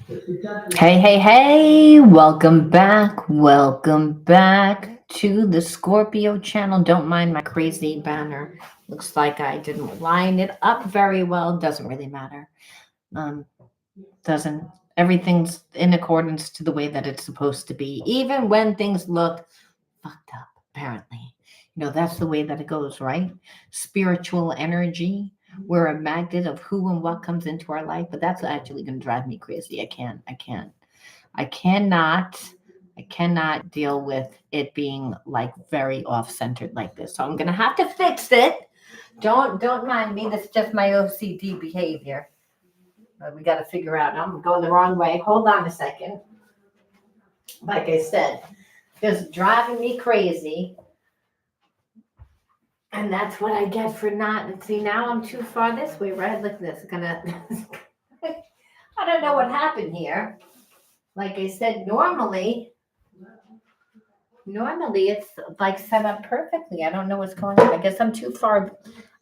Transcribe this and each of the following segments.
Hey, hey, hey, welcome back. Welcome back to the Scorpio channel. Don't mind my crazy banner. Looks like I didn't line it up very well. Doesn't really matter. Um, doesn't Everything's in accordance to the way that it's supposed to be, even when things look fucked up, apparently. That's the way that it goes, right? Spiritual energy. We're a magnet of who and what comes into our life, but that's actually going to drive me crazy. I cannot I cannot deal with it being like very off centered like this. So I'm gonna have to fix it. Don't mind me. That's just my OCD behavior. We got to figure out. I'm going the wrong way. Hold on a second. Like I said, just driving me crazy, and that's what I get for not. See, now I'm too far this way, right? Look at this. Gonna. I don't know what happened here. Like I said, normally it's like set up perfectly. I don't know what's going on. I guess I'm too far.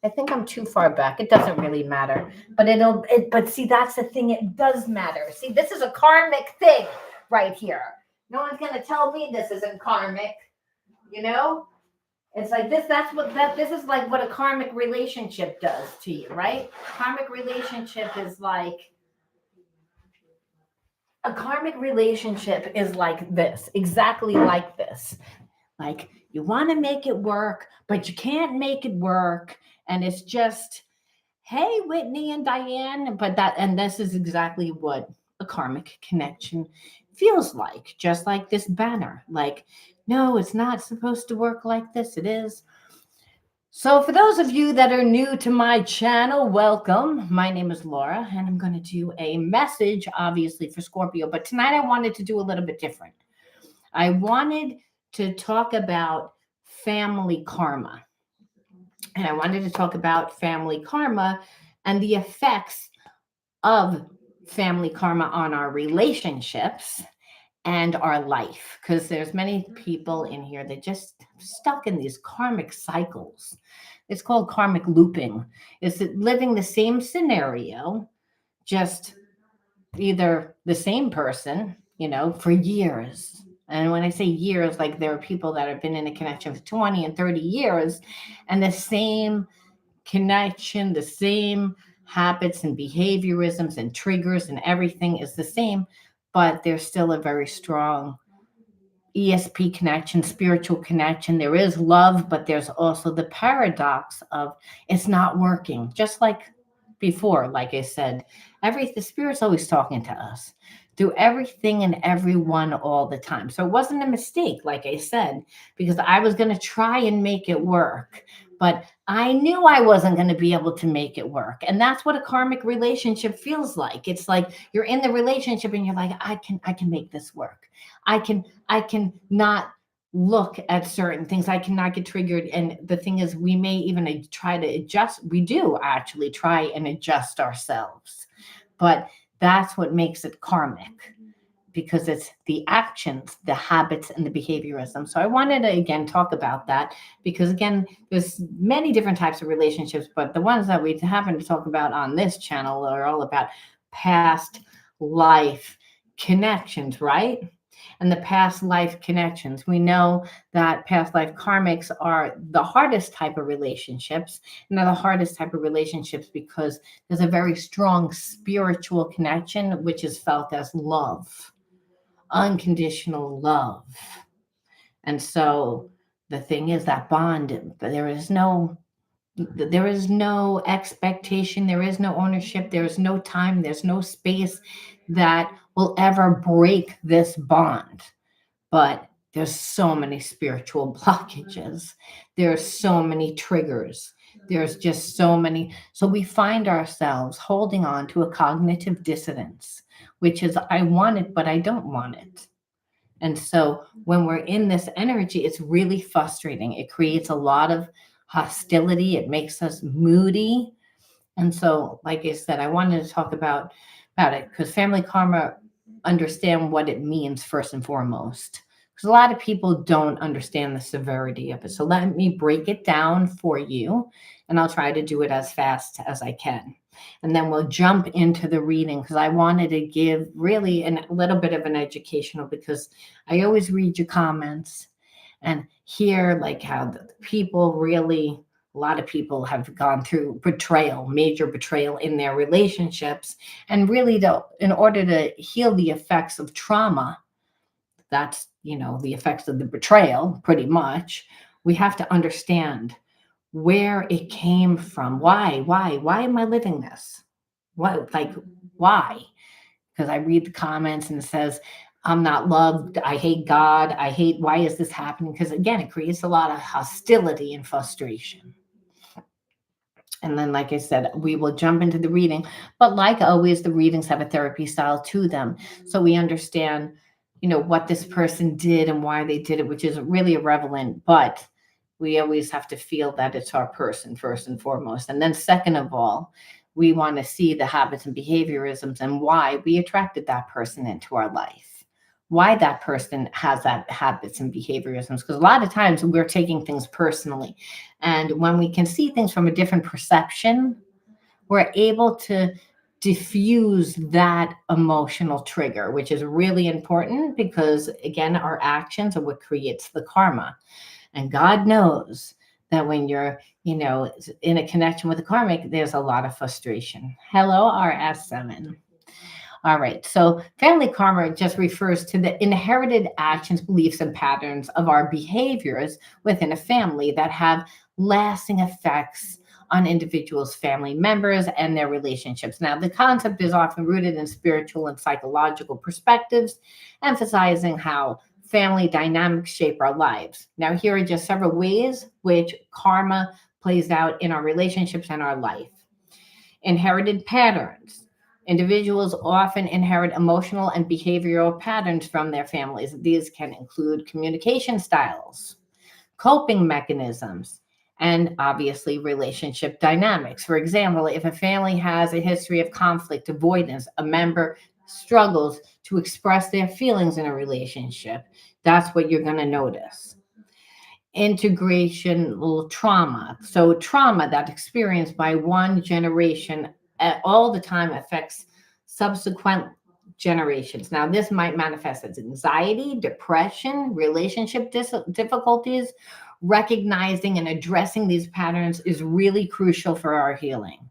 I think I'm too far back. It doesn't really matter. But see, that's the thing. It does matter. See, this is a karmic thing right here. No one's going to tell me this isn't karmic. You know? It's like this. This is like what a karmic relationship does to you, right? Karmic relationship is like, a karmic relationship is like this, exactly like this. Like you want to make it work, but you can't make it work. And it's just, hey, Whitney and Diane. And this is exactly what a karmic connection feels like, just like this banner. Like, no, it's not supposed to work like this. It is. So, for those of you that are new to my channel, welcome. My name is Laura, and I'm going to do a message, obviously, for Scorpio. But tonight I wanted to do a little bit different. I wanted to talk about family karma. And I wanted to talk about family karma and the effects of family karma on our relationships and our life, because there's many people in here that just stuck in these karmic cycles. It's called karmic looping. It's living the same scenario, just either the same person, for years. And when I say years, like there are people that have been in a connection for 20 and 30 years, and the same connection, the same habits and behaviorisms and triggers and everything is the same, but there's still a very strong ESP connection, spiritual connection. There is love, but there's also the paradox of it's not working. Just like before, like I said, the spirit's always talking to us through everything and everyone all the time. So it wasn't a mistake, like I said, because I was going to try and make it work, but I knew I wasn't going to be able to make it work. And that's what a karmic relationship feels like. It's like you're in the relationship and you're like, I can make this work. I can not look at certain things. I cannot get triggered. And the thing is, we may even try to adjust. We do actually try and adjust ourselves. But that's what makes it karmic, because it's the actions, the habits, and the behaviorism. So I wanted to, again, talk about that because, again, there's many different types of relationships, but the ones that we happen to talk about on this channel are all about past life connections, right? And the past life connections. We know that past life karmics are the hardest type of relationships, and they're the hardest type of relationships because there's a very strong spiritual connection, which is felt as love, unconditional love. And so the thing is that bond, there is no expectation, there is no ownership, there is no time, there's no space that will ever break this bond. But there's so many spiritual blockages. There's so many triggers. There's just so many. So we find ourselves holding on to a cognitive dissonance, which is I want it, but I don't want it. And so when we're in this energy, it's really frustrating. It creates a lot of hostility. It makes us moody. And so, like I said, I wanted to talk about it because family karma understand what it means first and foremost. Because a lot of people don't understand the severity of it. So let me break it down for you, and I'll try to do it as fast as I can. And then we'll jump into the reading because I wanted to give really a little bit of an educational, because I always read your comments and hear like how the people really, a lot of people have gone through betrayal, major betrayal in their relationships. And really, in order to heal the effects of trauma, that's, the effects of the betrayal, pretty much, we have to understand where it came from. Why am I living this? What, like, why? Because I read the comments and it says, I'm not loved. I hate God. Why is this happening? Because again, it creates a lot of hostility and frustration. And then, like I said, we will jump into the reading. But like always, the readings have a therapy style to them. So we understand, what this person did and why they did it, which is really irrelevant. But we always have to feel that it's our person first and foremost. And then second of all, we want to see the habits and behaviorisms and why we attracted that person into our life, why that person has that habits and behaviorisms. Because a lot of times we're taking things personally. And when we can see things from a different perception, we're able to diffuse that emotional trigger, which is really important because, again, our actions are what creates the karma. And God knows that when you're, in a connection with the karmic, there's a lot of frustration. Hello, RS7. All right. So family karma just refers to the inherited actions, beliefs, and patterns of our behaviors within a family that have lasting effects on individuals, family members, and their relationships. Now, the concept is often rooted in spiritual and psychological perspectives, emphasizing how family dynamics shape our lives. Now, here are just several ways which karma plays out in our relationships and our life. Inherited patterns. Individuals often inherit emotional and behavioral patterns from their families. These can include communication styles, coping mechanisms, and obviously relationship dynamics. For example, if a family has a history of conflict avoidance, a member struggles to express their feelings in a relationship, that's what you're going to notice. Integrational trauma. So trauma that's experienced by one generation all the time affects subsequent generations. Now, this might manifest as anxiety, depression, relationship difficulties. Recognizing and addressing these patterns is really crucial for our healing.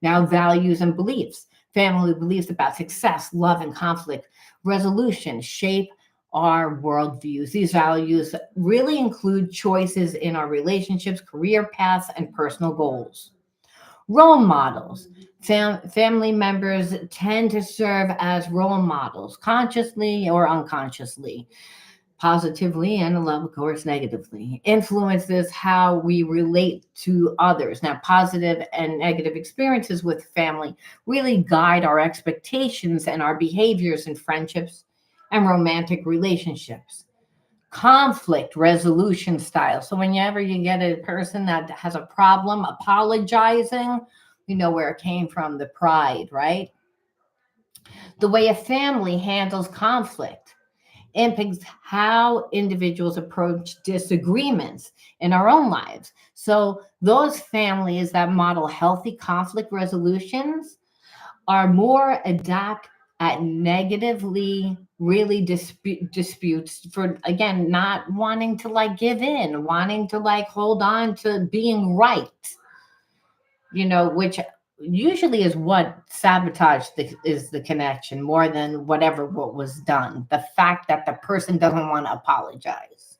Now, values and beliefs. Family beliefs about success, love, and conflict resolution shape our worldviews. These values really include choices in our relationships, career paths, and personal goals. Role models. Family members tend to serve as role models, consciously or unconsciously, positively and, of course, negatively. Influences how we relate to others. Now, positive and negative experiences with family really guide our expectations and our behaviors in friendships and romantic relationships. Conflict resolution style. So whenever you get a person that has a problem apologizing, you know where it came from, the pride, right? The way a family handles conflict impacts how individuals approach disagreements in our own lives. So those families that model healthy conflict resolutions are more adept at negatively really disputes, for again not wanting to like give in, wanting to like hold on to being right, which usually is what sabotage is the connection more than what was done. The fact that the person doesn't want to apologize.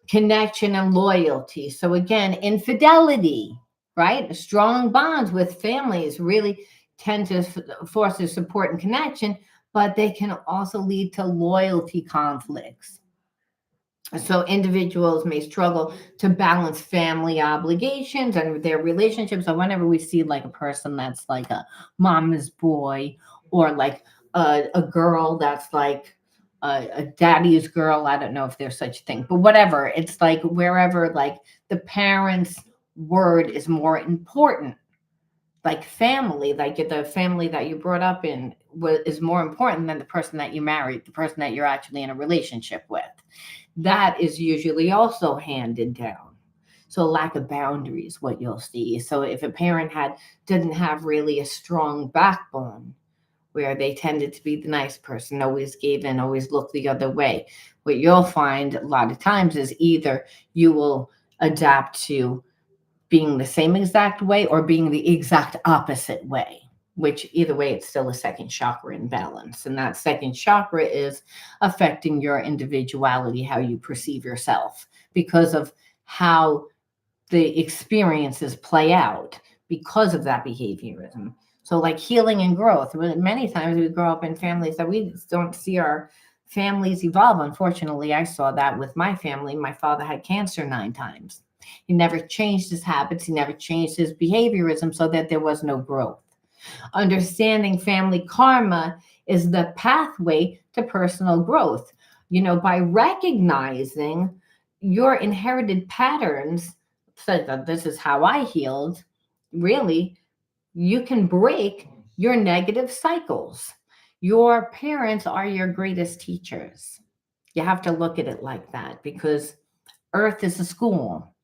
Connection and loyalty. So again, infidelity, right? Strong bonds with families really tend to foster support and connection, but they can also lead to loyalty conflicts. So individuals may struggle to balance family obligations and their relationships. So whenever we see like a person that's like a mama's boy, or like a girl that's like a daddy's girl, I don't know if there's such a thing, but whatever. It's like wherever like the parents' word is more important, like family, like the family that you brought up in is more important than the person that you married, the person that you're actually in a relationship with. That is usually also handed down. So lack of boundaries, what you'll see. So if a parent didn't have really a strong backbone, where they tended to be the nice person, always gave in, always looked the other way, what you'll find a lot of times is either you will adapt to being the same exact way or being the exact opposite way, which either way, it's still a second chakra imbalance. And that second chakra is affecting your individuality, how you perceive yourself, because of how the experiences play out because of that behaviorism. So, like healing and growth, many times we grow up in families that we don't see our families evolve. Unfortunately, I saw that with my family. My father had cancer 9 times. He never changed his habits, he never changed his behaviorism, so that there was no growth. Understanding family karma is the pathway to personal growth. By recognizing your inherited patterns, so that this is how I healed, really, you can break your negative cycles. Your parents are your greatest teachers. You have to look at it like that, because Earth is a school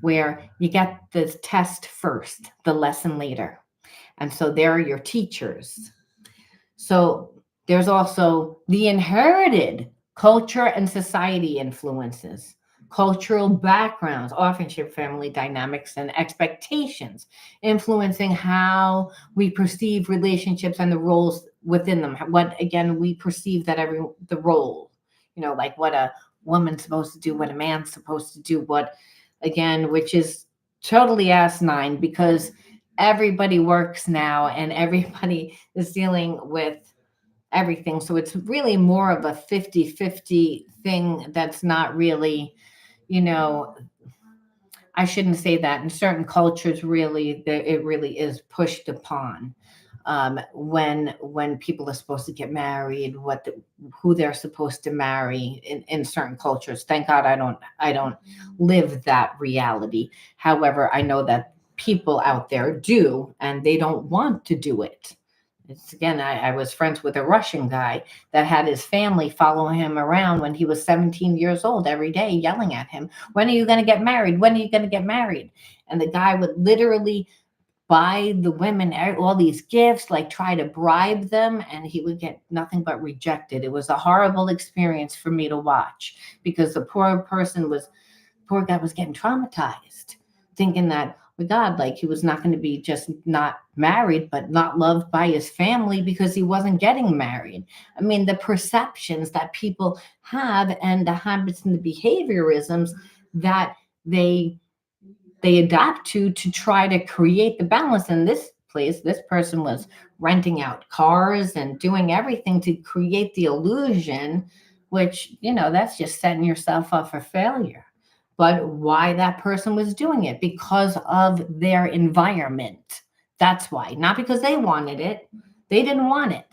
where you get the test first, the lesson later. And so they're your teachers. So there's also the inherited culture and society influences, cultural backgrounds, authorship, family dynamics, and expectations, influencing how we perceive relationships and the roles within them. What, again, we perceive that the role, like what a woman's supposed to do, what a man's supposed to do, what, again, which is totally asinine, because everybody works now and everybody is dealing with everything. So it's really more of a 50-50 thing. That's not really, you know, I shouldn't say that. In certain cultures, really, it really is pushed upon. When people are supposed to get married, who they're supposed to marry in certain cultures. Thank God I don't live that reality. However, I know that people out there do, and they don't want to do it. It's, again, I was friends with a Russian guy that had his family follow him around when he was 17 years old every day, yelling at him, "When are you going to get married? When are you going to get married?" And the guy would literally buy the women all these gifts, like try to bribe them, and he would get nothing but rejected. It was a horrible experience for me to watch, because the poor guy was getting traumatized, thinking that, oh God, like he was not going to be just not married, but not loved by his family because he wasn't getting married. I mean, the perceptions that people have and the habits and the behaviorisms that they adapt to try to create the balance. In this place, this person was renting out cars and doing everything to create the illusion, which, that's just setting yourself up for failure. But why that person was doing it? Because of their environment. That's why. Not because they wanted it. They didn't want it.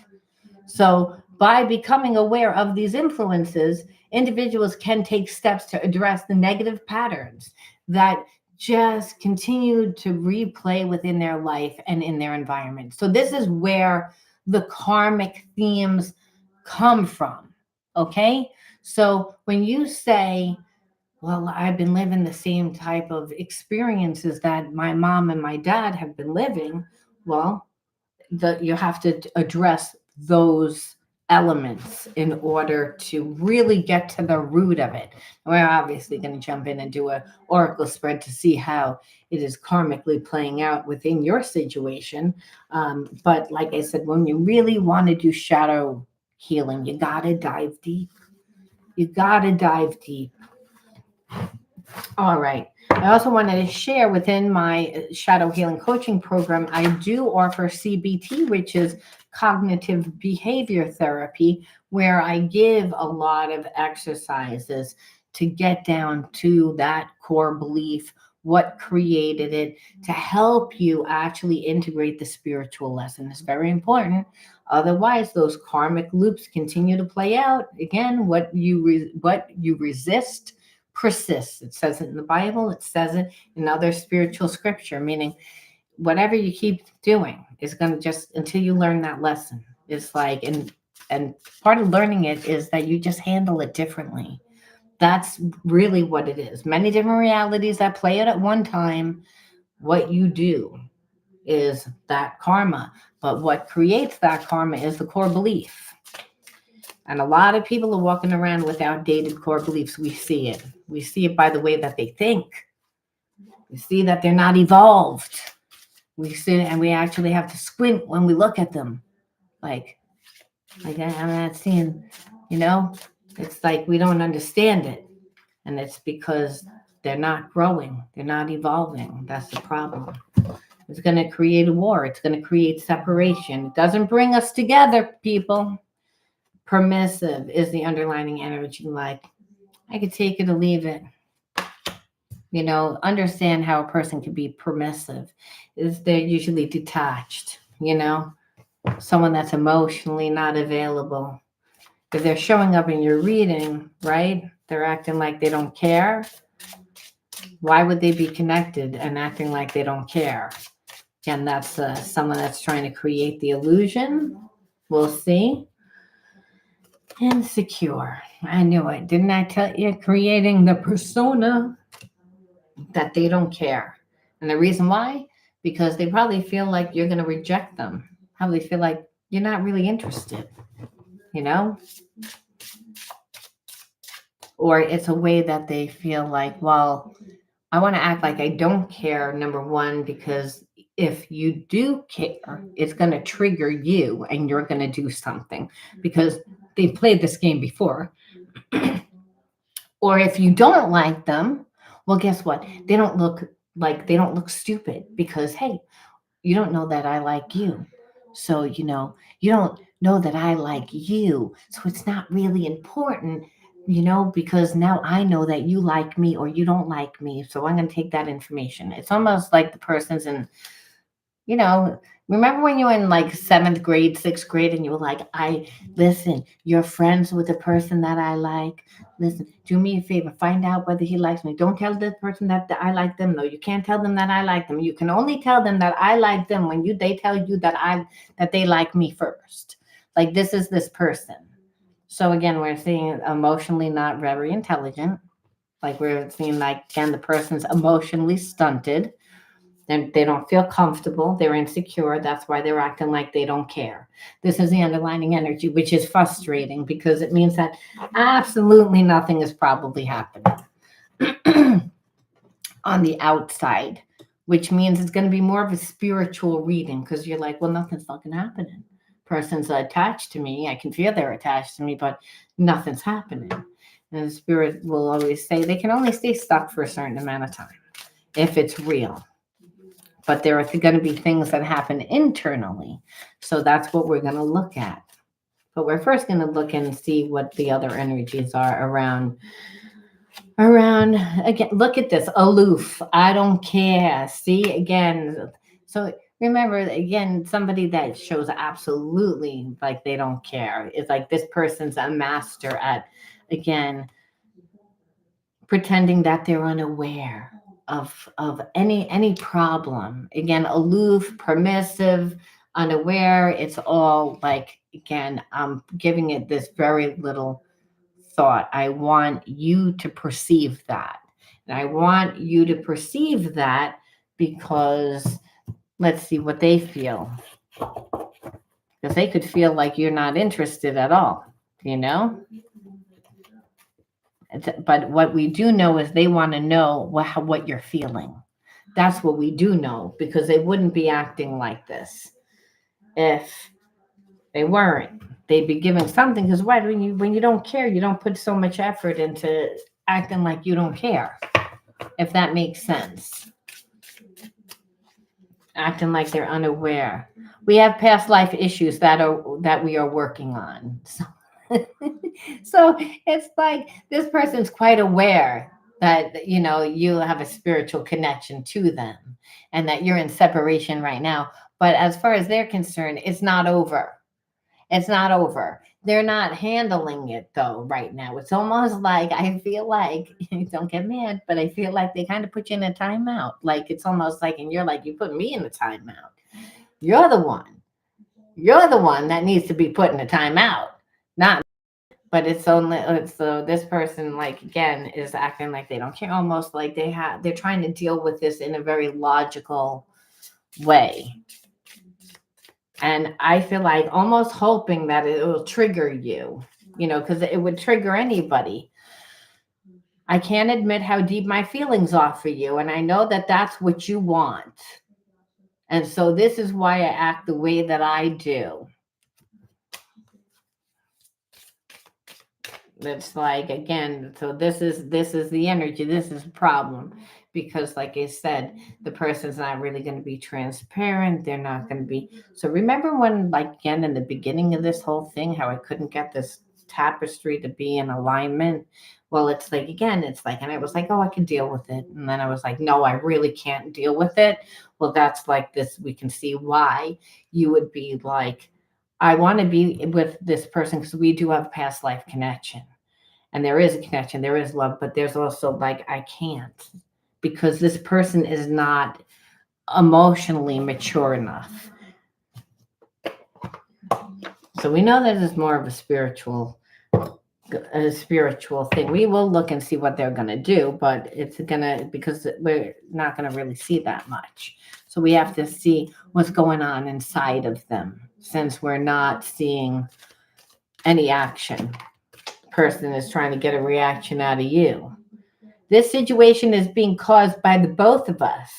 So by becoming aware of these influences, individuals can take steps to address the negative patterns that just continue to replay within their life and in their environment. So this is where the karmic themes come from. Okay? So when you say, well, I've been living the same type of experiences that my mom and my dad have been living, well, you have to address those elements in order to really get to the root of it. We're obviously going to jump in and do a oracle spread to see how it is karmically playing out within your situation. But like I said, when you really want to do shadow healing, you got to dive deep. You got to dive deep. All right. I also wanted to share, within my shadow healing coaching program, I do offer CBT, which is cognitive behavior therapy, where I give a lot of exercises to get down to that core belief, what created it, to help you actually integrate the spiritual lesson. It's very important. Otherwise, those karmic loops continue to play out. Again, what you resist persists. It says it in the Bible. It says it in other spiritual scripture, meaning whatever you keep doing is going to, just until you learn that lesson. It's like, and part of learning it is that you just handle it differently. That's really what it is. Many different realities that play it at one time. What you do is that karma. But what creates that karma is the core belief. And a lot of people are walking around with outdated core beliefs. We see it. We see it by the way that they think. We see that they're not evolved. We see it, and we actually have to squint when we look at them. Like, I'm not seeing, you know, it's like we don't understand it. And it's because they're not growing, they're not evolving. That's the problem. It's going to create a war, it's going to create separation. It doesn't bring us together, people. Permissive is the underlining energy. Like, I could take it or leave it. Understand how a person can be permissive is they're usually detached, someone that's emotionally not available. If they're showing up in your reading, right, they're acting like they don't care. Why would they be connected and acting like they don't care? Again, that's someone that's trying to create the illusion. We'll see. Insecure. I knew it. Didn't I tell you? Creating the persona that they don't care. And the reason why? Because they probably feel like you're going to reject them. Probably feel like you're not really interested, Or it's a way that they feel like, well, I want to act like I don't care, number one, because if you do care, it's going to trigger you and you're going to do something because they've played this game before. Or if you don't like them, well, guess what? They don't look stupid because, hey, you don't know that I like you. So, you don't know that I like you. So it's not really important, because now I know that you like me or you don't like me. So I'm going to take that information. It's almost like the person's in, remember when you were in like 7th grade, 6th grade, and you were like, listen, you're friends with the person that I like. Listen, do me a favor, find out whether he likes me. Don't tell the person that I like them. No, you can't tell them that I like them. You can only tell them that I like them when they tell you that they like me first. Like, this is this person. So again, we're seeing emotionally not very intelligent. Like, we're seeing, like, again, the person's emotionally stunted. They don't feel comfortable. They're insecure. That's why they're acting like they don't care. This is the underlining energy, which is frustrating because it means that absolutely nothing is probably happening on the outside, which means it's going to be more of a spiritual reading because you're like, well, nothing's fucking happening. Person's attached to me. I can feel they're attached to me, but nothing's happening. And the spirit will always say they can only stay stuck for a certain amount of time if it's real. But there are going to be things that happen internally. So that's what we're going to look at. But we're first going to look and see what the other energies are around. Again, look at this. Aloof. I don't care. See, again. So remember, again, somebody that shows absolutely like they don't care. It's like this person's a master at, again, pretending that they're unaware of any problem. Again, aloof, permissive, unaware. It's all like, again, I'm giving it this very little thought. I want you to perceive that. And I want you to perceive that because let's see what they feel. Because they could feel like you're not interested at all, But what we do know is they want to know what you're feeling. That's what we do know, because they wouldn't be acting like this if they weren't. They'd be giving something, because why, when you don't care, you don't put so much effort into acting like you don't care, if that makes sense. Acting like they're unaware. We have past life issues that we are working on. So it's like this person's quite aware that you have a spiritual connection to them and that you're in separation right now. But as far as they're concerned, it's not over. It's not over. They're not handling it though right now. It's almost like, I feel like, don't get mad, but I feel like they kind of put you in a timeout. Like, it's almost like, and you're like, you put me in a timeout. You're the one that needs to be put in a timeout, not. but it's only so this person, like, again, is acting like they don't care, almost like they're trying to deal with this in a very logical way. And I feel like almost hoping that it will trigger you, because it would trigger anybody. I can't admit how deep my feelings are for you, and I know that that's what you want. And so this is why I act the way that I do. It's like, again, so this is the energy. This is a problem because, like I said, the person's not really going to be transparent. They're not going to be. So remember when, like, again, in the beginning of this whole thing, how I couldn't get this tapestry to be in alignment? Well, it's like, again, it's like, and I was like, oh, I can deal with it. And then I was like, no, I really can't deal with it. Well, that's like this. We can see why you would be like, I want to be with this person because we do have a past life connection. And there is a connection, there is love, but there's also like, I can't because this person is not emotionally mature enough. So we know that it's more of a spiritual thing. We will look and see what they're going to do, but it's going to, because we're not going to really see that much. So we have to see what's going on inside of them since we're not seeing any action. Person is trying to get a reaction out of you. This situation is being caused by the both of us.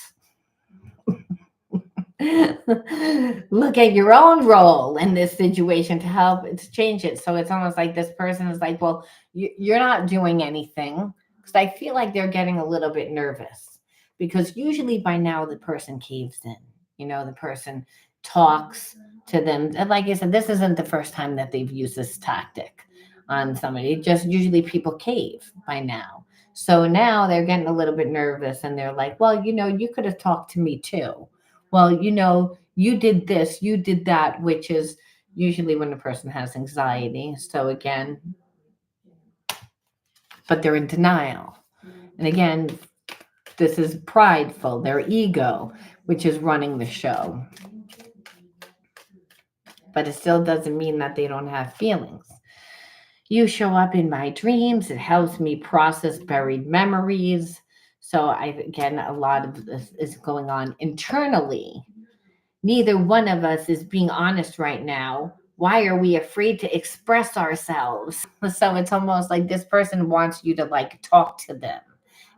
Look at your own role in this situation to help to change it. So it's almost like this person is like, well, you're not doing anything. Because I feel like they're getting a little bit nervous. Because usually by now the person caves in. The person talks to them. And like I said, this isn't the first time that they've used this tactic on somebody. Just usually people cave by now. So now they're getting a little bit nervous and they're like, well, you could have talked to me too. Well, you did this, you did that, which is usually when a person has anxiety. So again, but they're in denial. And again, this is prideful, their ego, which is running the show. But it still doesn't mean that they don't have feelings. You show up in my dreams. It helps me process buried memories. So again, a lot of this is going on internally. Neither one of us is being honest right now. Why are we afraid to express ourselves? So it's almost like this person wants you to like talk to them.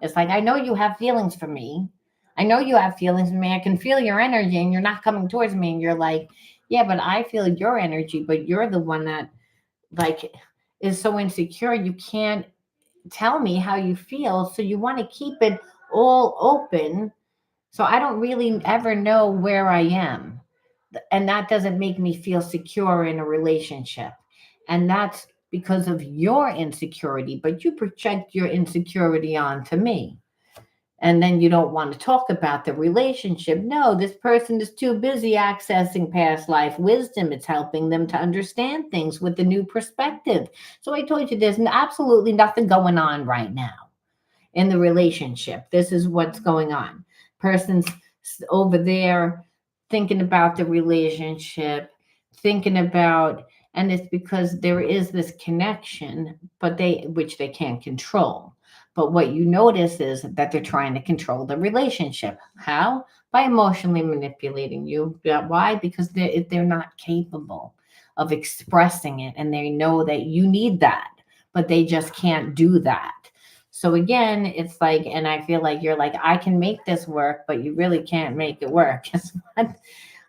It's like, I know you have feelings for me. I know you have feelings for me. I can feel your energy and you're not coming towards me. And you're like, yeah, but I feel your energy, but you're the one that like is so insecure. You can't tell me how you feel. So you want to keep it all open. So I don't really ever know where I am. And that doesn't make me feel secure in a relationship. And that's because of your insecurity, but you project your insecurity onto me. And then you don't want to talk about the relationship. No, this person is too busy accessing past life wisdom. It's helping them to understand things with a new perspective. So I told you there's absolutely nothing going on right now in the relationship. This is what's going on. Person's over there thinking about the relationship, thinking about, and it's because there is this connection, but which they can't control. But what you notice is that they're trying to control the relationship. How? By emotionally manipulating you. Why? Because they're not capable of expressing it, and they know that you need that, but they just can't do that. So again, it's like, and I feel like you're like, I can make this work, but you really can't make it work.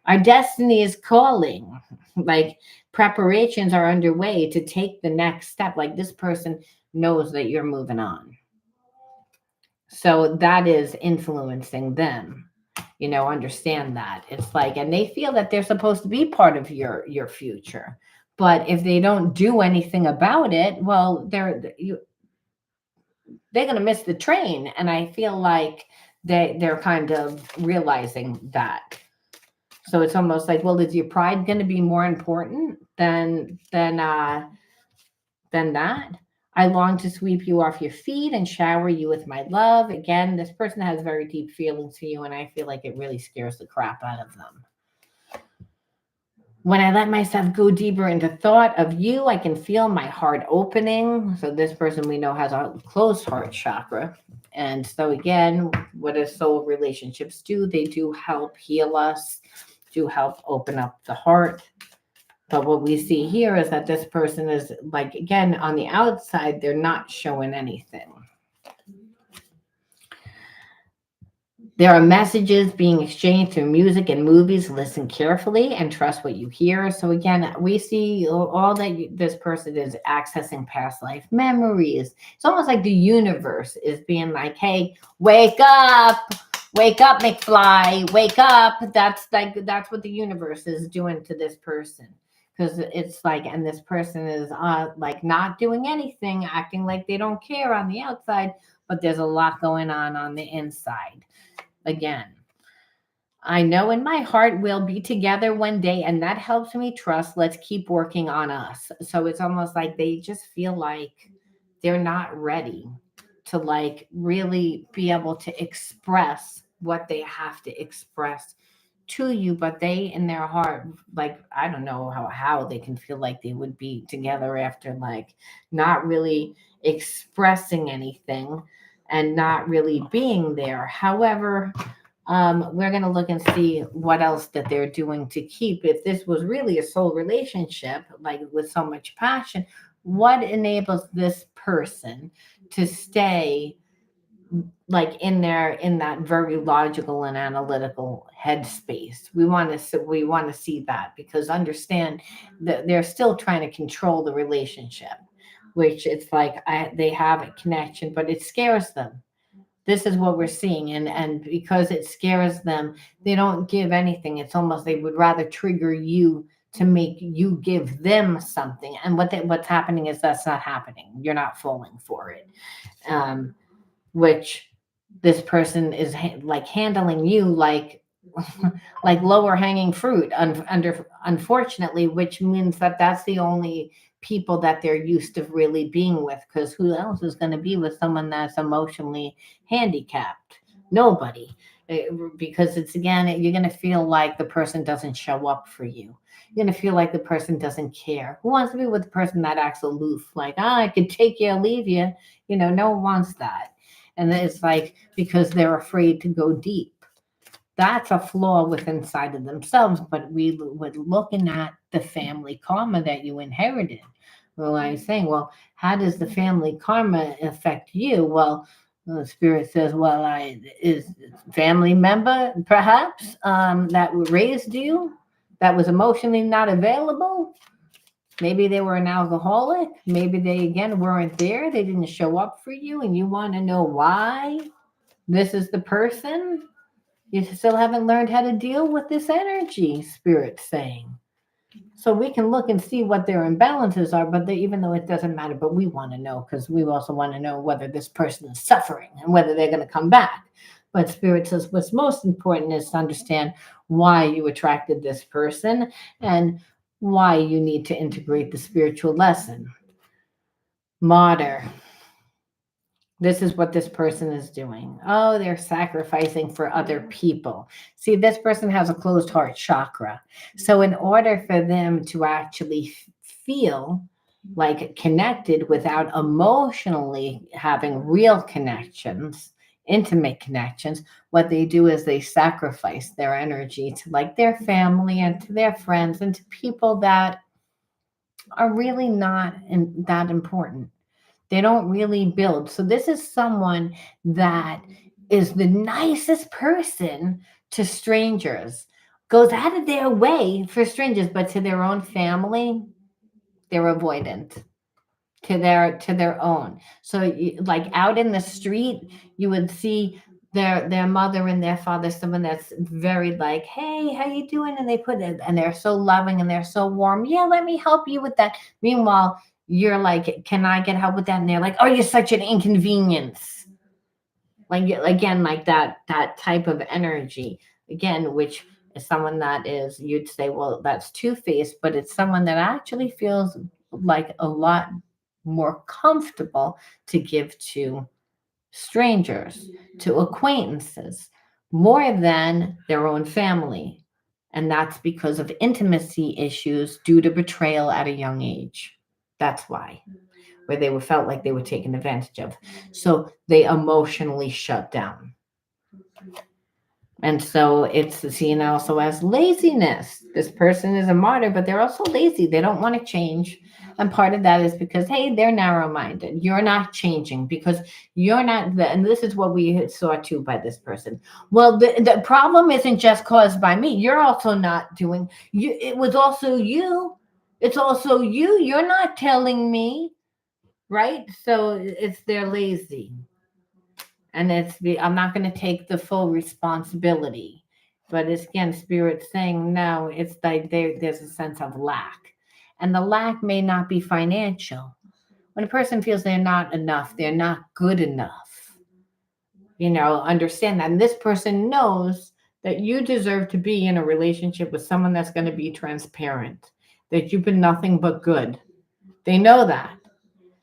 Our destiny is calling. Like preparations are underway to take the next step. Like this person knows that you're moving on. So that is influencing them. Understand that. It's like, and they feel that they're supposed to be part of your future. But if they don't do anything about it, well, they're going to miss the train. And I feel like they're kind of realizing that. So it's almost like, well, is your pride going to be more important than that? I long to sweep you off your feet and shower you with my love. Again, this person has very deep feelings for you, and I feel like it really scares the crap out of them. When I let myself go deeper into thought of you, I can feel my heart opening. So this person we know has a closed heart chakra. And so again, what does soul relationships do? They do help heal us, do help open up the heart. But what we see here is that this person is like, again, on the outside, they're not showing anything. There are messages being exchanged through music and movies. Listen carefully and trust what you hear. So again, we see all that this person is accessing past life memories. It's almost like the universe is being like, "Hey, wake up, McFly, wake up." That's what the universe is doing to this person. Because it's like, and this person is like not doing anything, acting like they don't care on the outside, but there's a lot going on the inside. Again, I know in my heart we'll be together one day, and that helps me trust. Let's keep working on us. So it's almost like they just feel like they're not ready to like really be able to express what they have to express to you, but they in their heart, like, I don't know how they can feel like they would be together after like not really expressing anything and not really being there. However, we're going to look and see what else that they're doing to keep. If this was really a soul relationship, like with so much passion, what enables this person to stay like in that very logical and analytical headspace? We want to see that, because understand that they're still trying to control the relationship, which it's like they have a connection, but it scares them. This is what we're seeing, and because it scares them, they don't give anything. It's almost they would rather trigger you to make you give them something, and what's happening is that's not happening. You're not falling for it. Um, which this person is like handling you like like lower hanging fruit under unfortunately, which means that that's the only people that they're used to really being with, because who else is going to be with someone that's emotionally handicapped? Nobody. Because it's again, you're going to feel like the person doesn't show up for you. You're going to feel like the person doesn't care. Who wants to be with the person that acts aloof, like, I could take you or leave you? No one wants that. And it's like, because they're afraid to go deep. That's a flaw within inside of themselves. But we would looking at the family karma that you inherited. Well, I was saying, well, how does the family karma affect you? Well, the spirit says, well, I is family member perhaps that raised you, that was emotionally not available. Maybe they were an alcoholic. Maybe they again weren't there. They didn't show up for you, and you want to know why. This is the person. You still haven't learned how to deal with this energy, Spirit's saying. So we can look and see what their imbalances are, but even though it doesn't matter, but we want to know, because we also want to know whether this person is suffering and whether they're going to come back. But Spirit says what's most important is to understand why you attracted this person and why you need to integrate the spiritual lesson. Martyr. This is what this person is doing. Oh, they're sacrificing for other people. See, this person has a closed heart chakra. So, in order for them to actually feel like connected without emotionally having real connections, intimate connections, what they do is they sacrifice their energy to like their family and to their friends and to people that are really not that important. They don't really build. So this is someone that is the nicest person to strangers, goes out of their way for strangers, but to their own family, they're avoidant. To their own. So like out in the street, you would see their mother and their father, someone that's very like, hey, how you doing? And they put it, and they're so loving and they're so warm. Yeah, let me help you with that. Meanwhile, you're like, can I get help with that? And they're like, oh, you're such an inconvenience. Like again, like that type of energy. Again, which is someone that is, you'd say, well, that's two-faced, but it's someone that actually feels like a lot more comfortable to give to strangers, to acquaintances, more than their own family. And that's because of intimacy issues due to betrayal at a young age. That's why, where they were felt like they were taken advantage of. So they emotionally shut down. And so it's seen also as laziness. This person is a martyr, but they're also lazy. They don't want to change. And part of that is because, hey, they're narrow minded. You're not changing because you're not, and this is what we saw too by this person. Well, the problem isn't just caused by me. You're also not doing, you. It was also you. It's also you. You're not telling me, right? So it's they're lazy. And I'm not going to take the full responsibility, but it's again spirit saying no. It's like there's a sense of lack, and the lack may not be financial. When a person feels they're not enough, they're not good enough, understand that. And this person knows that you deserve to be in a relationship with someone that's going to be transparent, that you've been nothing but good. They know that.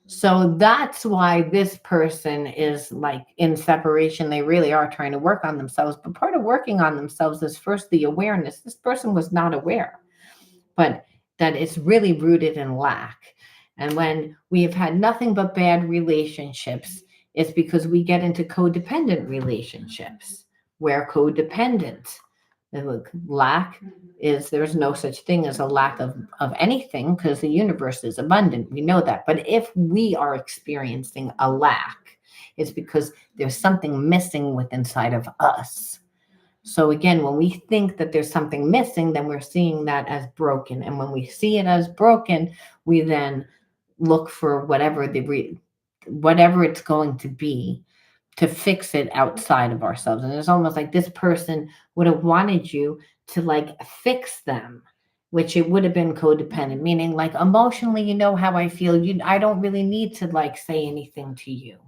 So that's why this person is like in separation. They really are trying to work on themselves. But part of working on themselves is first the awareness. This person was not aware, but that it's really rooted in lack. And when we have had nothing but bad relationships, it's because we get into codependent relationships where codependent lack is there's no such thing as a lack of anything because the universe is abundant. We know that. But if we are experiencing a lack, it's because there's something missing within inside of us. So again, when we think that there's something missing, then we're seeing that as broken. And when we see it as broken, we then look for whatever it's going to be to fix it outside of ourselves. And it's almost like this person would have wanted you to like fix them, which it would have been codependent, meaning like emotionally, you know how I feel. I don't really need to like say anything to you.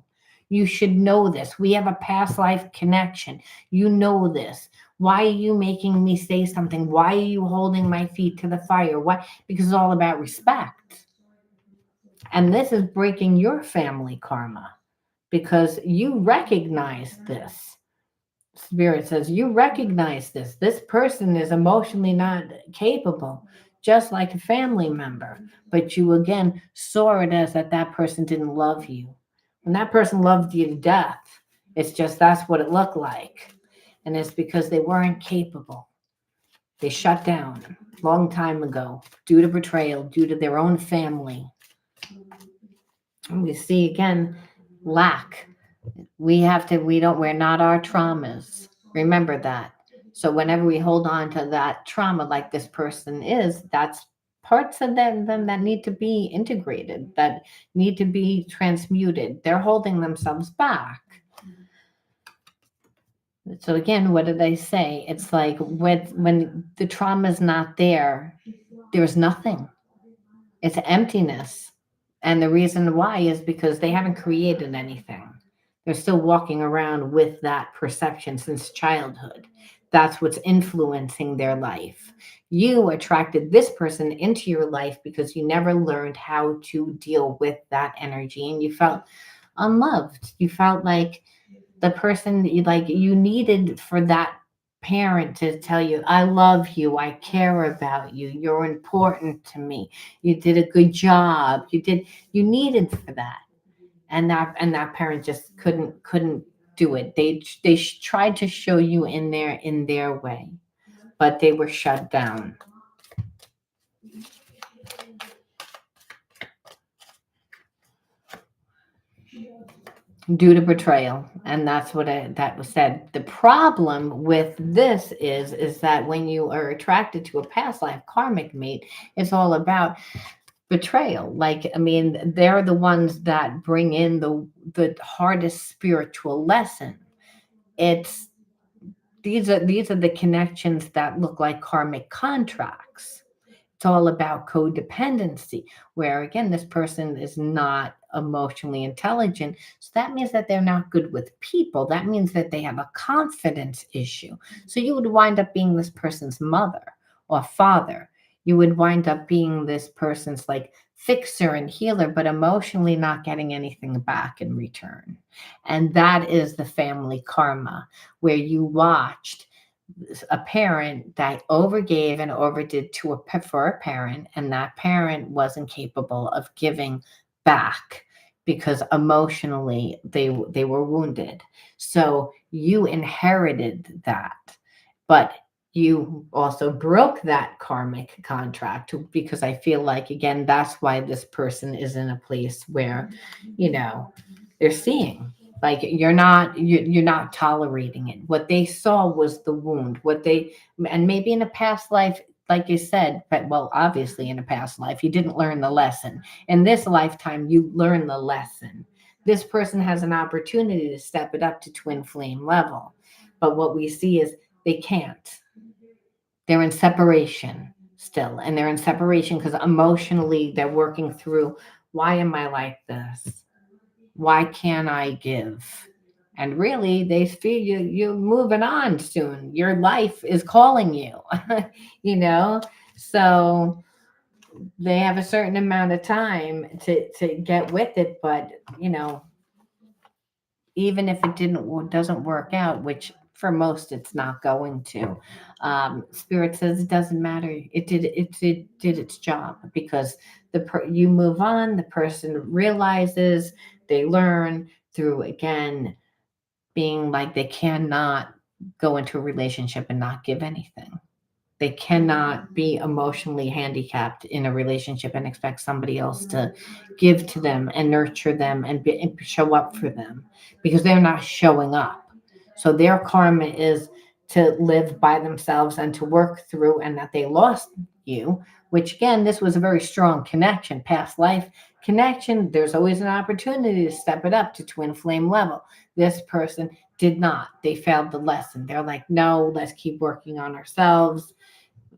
You should know this. We have a past life connection. You know this. Why are you making me say something? Why are you holding my feet to the fire? Why? Because it's all about respect. And this is breaking your family karma because you recognize this. Spirit says, you recognize this. This person is emotionally not capable, just like a family member. But you again saw it as that person didn't love you. When that person loved you to death, it's just that's what it looked like. And it's because they weren't capable. They shut down a long time ago due to betrayal, due to their own family. And we see again lack. We're not our traumas. Remember that. So whenever we hold on to that trauma like this person is, that's parts of them that need to be integrated, that need to be transmuted. They're holding themselves back. So again, what do they say? It's like when the trauma is not there, there's nothing. It's emptiness. And the reason why is because they haven't created anything. They're still walking around with that perception since childhood. That's what's influencing their life. You attracted this person into your life because you never learned how to deal with that energy and you felt unloved. You felt like the person you needed for that parent to tell you, I love you, I care about you, you're important to me, you did a good job, you needed for that. And that parent just couldn't do it. They tried to show you in their way, but they were shut down. Due to betrayal, and that's that was said. The problem with this is that when you are attracted to a past life karmic mate, it's all about betrayal. Like, I mean, they're the ones that bring in the hardest spiritual lesson. It's these are the connections that look like karmic contracts. It's all about codependency, where again, this person is not emotionally intelligent. So that means that they're not good with people. That means that they have a confidence issue. So you would wind up being this person's mother or father. You would wind up being this person's like fixer and healer, but emotionally not getting anything back in return. And that is the family karma, where you watched a parent that overgave and overdid for a parent, and that parent wasn't capable of giving back because emotionally they were wounded. So you inherited that, but you also broke that karmic contract, because I feel like, again, that's why this person is in a place where, you know, they're seeing, like, you're not tolerating it. What they saw was the wound, what they, and maybe in a past life, like you said, but well, obviously in a past life you didn't learn the lesson. In this lifetime you learn the lesson. This person has an opportunity to step it up to twin flame level, but what we see is they can't. They're in separation still, and they're in separation because emotionally they're working through, why am I like this? Why can't I give? And really, they feel you're moving on soon. Your life is calling you, you know. So they have a certain amount of time to get with it, but even if it doesn't work out, which for most it's not going to, spirit says it doesn't matter. It did its job, because you move on, the person realizes, they learn through, again, being like, they cannot go into a relationship and not give anything. They cannot be emotionally handicapped in a relationship and expect somebody else to give to them and nurture them and show up for them, because they're not showing up. So their karma is to live by themselves and to work through, and that they lost you, which, again, this was a very strong connection, past life connection. There's always an opportunity to step it up to twin flame level. This person did not. They failed the lesson. They're like, no, let's keep working on ourselves.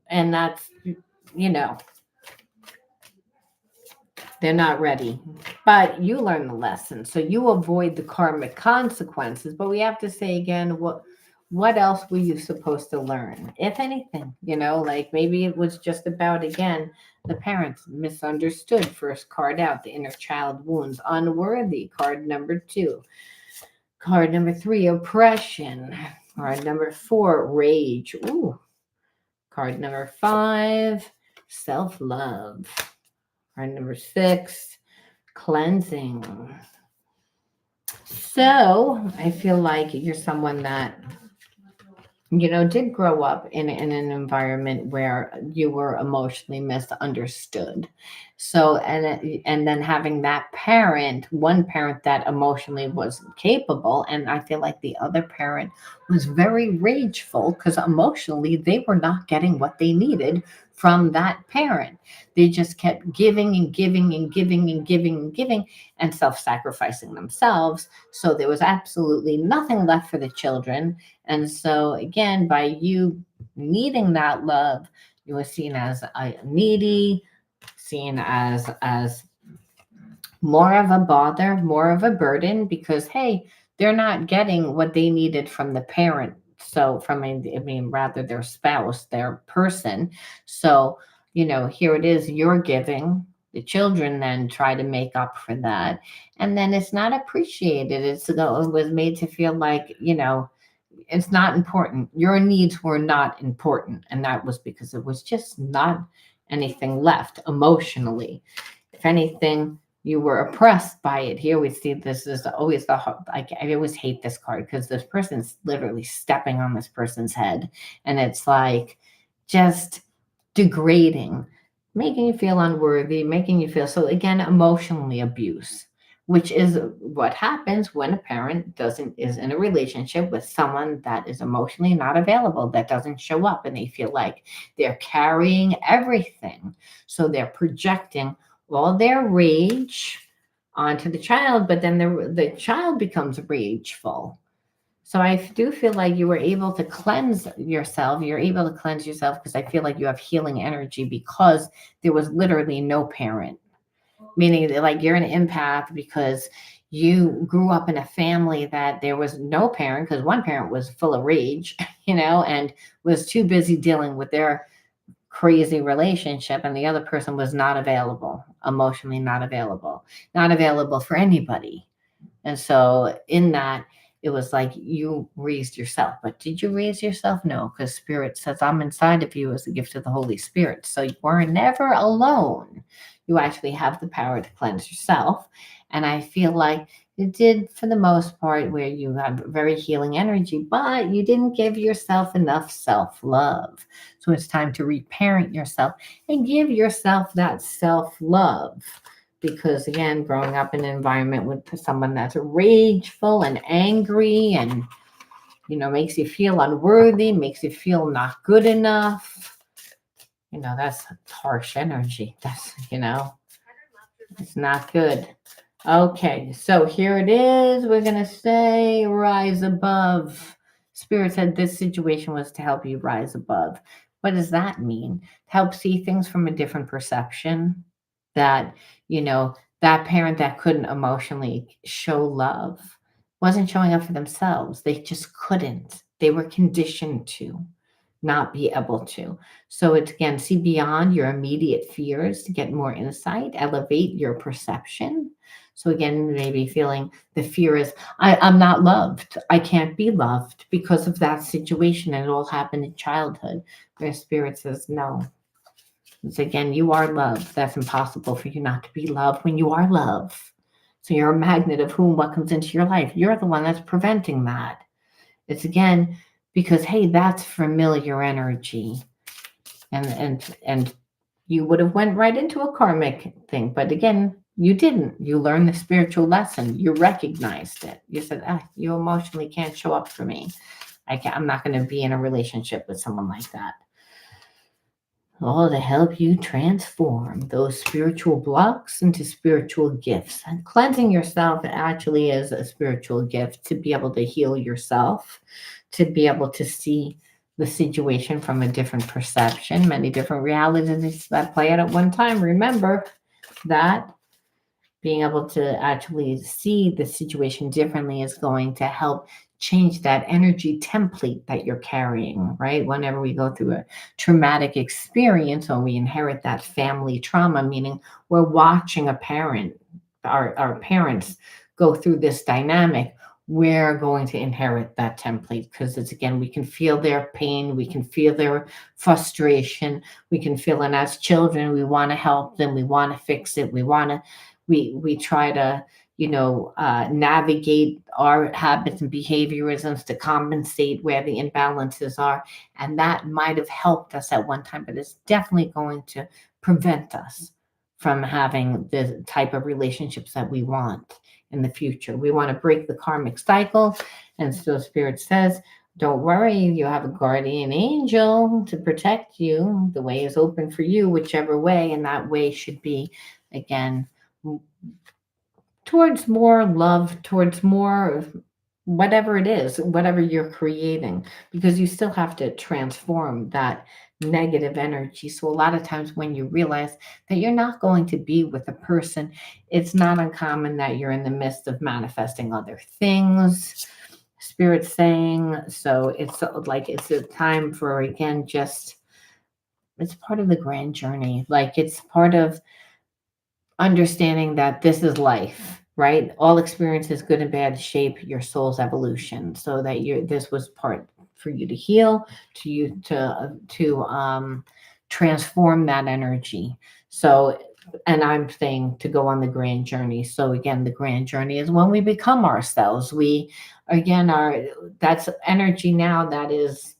And that's, you know, they're not ready. But you learn the lesson, so you avoid the karmic consequences. But we have to say again, what else were you supposed to learn, if anything? Like, maybe it was just about, again, the parents misunderstood. First card out, the inner child wounds, unworthy. Card number 2. Card number 3, oppression. Card number 4, rage. Ooh. Card number 5, self-love. Card number 6, cleansing. So I feel like you're someone that, did grow up in an environment where you were emotionally misunderstood. So, and then having that parent, one parent that emotionally was capable, and I feel like the other parent was very rageful because emotionally they were not getting what they needed from that parent. They just kept giving and giving and giving and giving and giving and self-sacrificing themselves. So there was absolutely nothing left for the children. And so, again, by you needing that love, you were seen as needy, seen as more of a bother, more of a burden, because, hey, they're not getting what they needed from the parent. So rather their spouse, their person. So, here it is, you're giving. The children then try to make up for that. And then it's not appreciated. It was made to feel like, it's not important. Your needs were not important. And that was because it was just not anything left emotionally. If anything, you were oppressed by it. Here we see this is always I always hate this card, because this person's literally stepping on this person's head. And it's like just degrading, making you feel unworthy, making you feel, so again, emotionally abuse, which is what happens when a parent is in a relationship with someone that is emotionally not available, that doesn't show up, and they feel like they're carrying everything. So they're projecting all their rage onto the child, but then the child becomes rageful. So I do feel like you were able to cleanse yourself. You're able to cleanse yourself because I feel like you have healing energy, because there was literally no parent. Meaning that, like, you're an empath because you grew up in a family that there was no parent, because one parent was full of rage, and was too busy dealing with their crazy relationship, and the other person was not available, emotionally not available for anybody. And so in that, It was like you raised yourself. But did you raise yourself? No, because Spirit says, I'm inside of you as a gift of the Holy Spirit. So you are never alone. You actually have the power to cleanse yourself. And I feel like you did, for the most part, where you had very healing energy, but you didn't give yourself enough self love. So it's time to reparent yourself and give yourself that self love. Because again, growing up in an environment with someone that's rageful and angry and, makes you feel unworthy, makes you feel not good enough, that's harsh energy. It's not good. Okay, so here it is. We're going to say rise above. Spirit said this situation was to help you rise above. What does that mean? Help see things from a different perception. That, that parent that couldn't emotionally show love wasn't showing up for themselves. They just couldn't. They were conditioned to not be able to. So it's again, see beyond your immediate fears to get more insight, elevate your perception. So again, maybe feeling the fear is, I'm not loved. I can't be loved because of that situation. And it all happened in childhood, where Spirit says, no. It's again, you are love. That's impossible for you not to be loved when you are love. So you're a magnet of whom what comes into your life. You're the one that's preventing that. It's again, because hey, that's familiar energy. And you would have went right into a karmic thing. But again, you didn't. You learned the spiritual lesson. You recognized it. You said, you emotionally can't show up for me. I'm not going to be in a relationship with someone like that. All to help you transform those spiritual blocks into spiritual gifts. And cleansing yourself actually is a spiritual gift to be able to heal yourself, to be able to see the situation from a different perception, many different realities that play out at one time. Remember that being able to actually see the situation differently is going to help change that energy template that you're carrying, right? Whenever we go through a traumatic experience or we inherit that family trauma, meaning we're watching our parents go through this dynamic, we're going to inherit that template because it's again, we can feel their pain, we can feel their frustration, we can feel it as children, we want to help them, we want to fix it, we try to navigate our habits and behaviorisms to compensate where the imbalances are, and that might have helped us at one time, but it's definitely going to prevent us from having the type of relationships that we want in the future. We want to break the karmic cycle, and so Spirit says, don't worry, you have a guardian angel to protect you. The way is open for you, whichever way, and that way should be, again, towards more love, towards more whatever it is, whatever you're creating, because you still have to transform that negative energy. So a lot of times when you realize that you're not going to be with a person, it's not uncommon that you're in the midst of manifesting other things. Spirit's saying, so it's like it's a time for, again, just it's part of the grand journey. Like it's part of understanding that this is life, right? All experiences, good and bad, shape your soul's evolution. So that this was part for you to heal, to transform that energy. So, and I'm saying to go on the grand journey. So again, the grand journey is when we become ourselves. We again that's energy now that is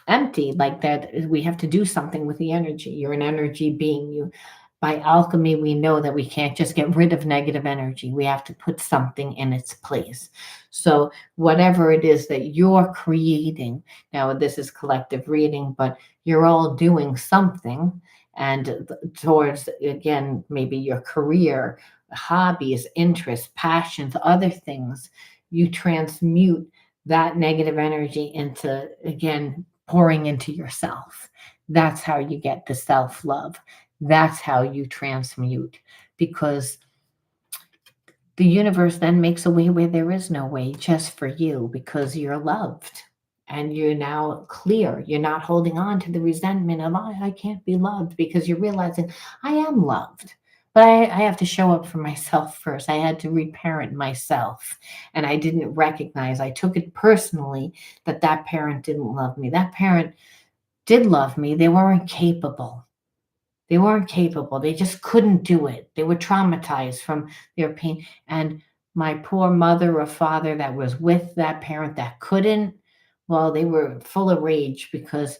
empty, like that we have to do something with the energy. You're an energy being. You by alchemy, we know that we can't just get rid of negative energy. We have to put something in its place. So whatever it is that you're creating, now this is collective reading, but you're all doing something. And towards, again, maybe your career, hobbies, interests, passions, other things, you transmute that negative energy into, again, pouring into yourself. That's how you get the self-love. That's how you transmute, because the universe then makes a way where there is no way just for you, because you're loved and you're now clear. You're not holding on to the resentment of, I can't be loved, because you're realizing I am loved, But I have to show up for myself first. I had to reparent myself. And I didn't recognize, I took it personally that that parent didn't love me. That parent did love me. They weren't capable. They weren't capable. They just couldn't do it. They were traumatized from their pain. And my poor mother or father that was with that parent that couldn't, well, they were full of rage because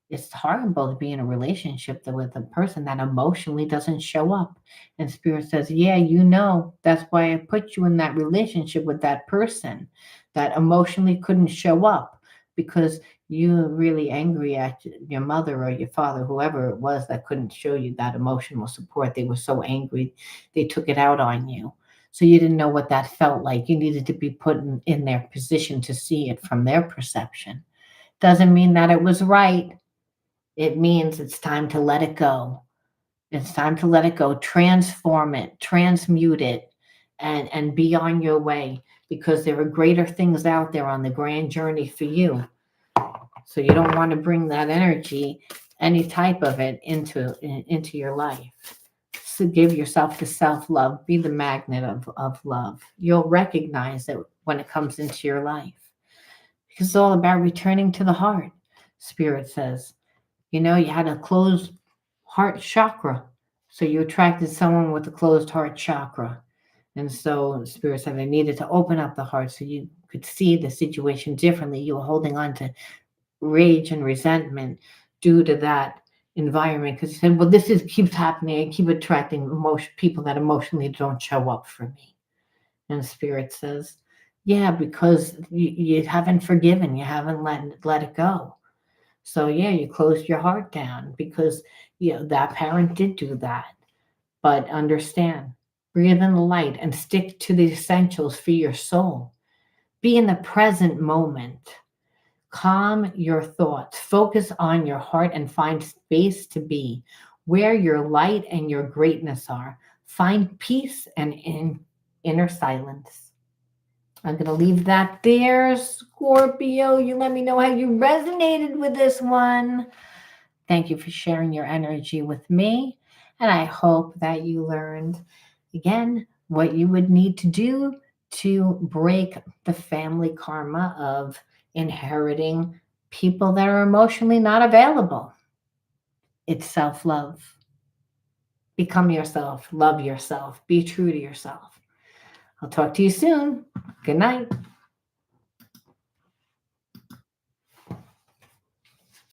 it's horrible to be in a relationship with a person that emotionally doesn't show up. And Spirit says, yeah, you know, that's why I put you in that relationship with that person that emotionally couldn't show up because you were really angry at your mother or your father, whoever it was that couldn't show you that emotional support. They were so angry, they took it out on you. So you didn't know what that felt like. You needed to be put in their position to see it from their perception. Doesn't mean that it was right. It means it's time to let it go. It's time to let it go, transform it, transmute it, and be on your way because there are greater things out there on the grand journey for you. So you don't want to bring that energy, any type of it, into your life. So give yourself the self-love, be the magnet of love. You'll recognize it when it comes into your life. Because it's all about returning to the heart, Spirit says. You know, you had a closed heart chakra. So you attracted someone with a closed heart chakra. And so Spirit said they needed to open up the heart so you could see the situation differently. You were holding on to rage and resentment due to that environment because you said, well, this is keeps happening. I keep attracting people that emotionally don't show up for me. And Spirit says, yeah, because you haven't forgiven, you haven't let it go. So yeah, you closed your heart down because that parent did do that. But understand, breathe in the light and stick to the essentials for your soul. Be in the present moment. Calm your thoughts. Focus on your heart and find space to be where your light and your greatness are. Find peace and inner silence. I'm going to leave that there, Scorpio. You let me know how you resonated with this one. Thank you for sharing your energy with me. And I hope that you learned, again, what you would need to do to break the family karma of inheriting people that are emotionally not available. It's self love. Become yourself, love yourself, be true to yourself. I'll talk to you soon. Good night.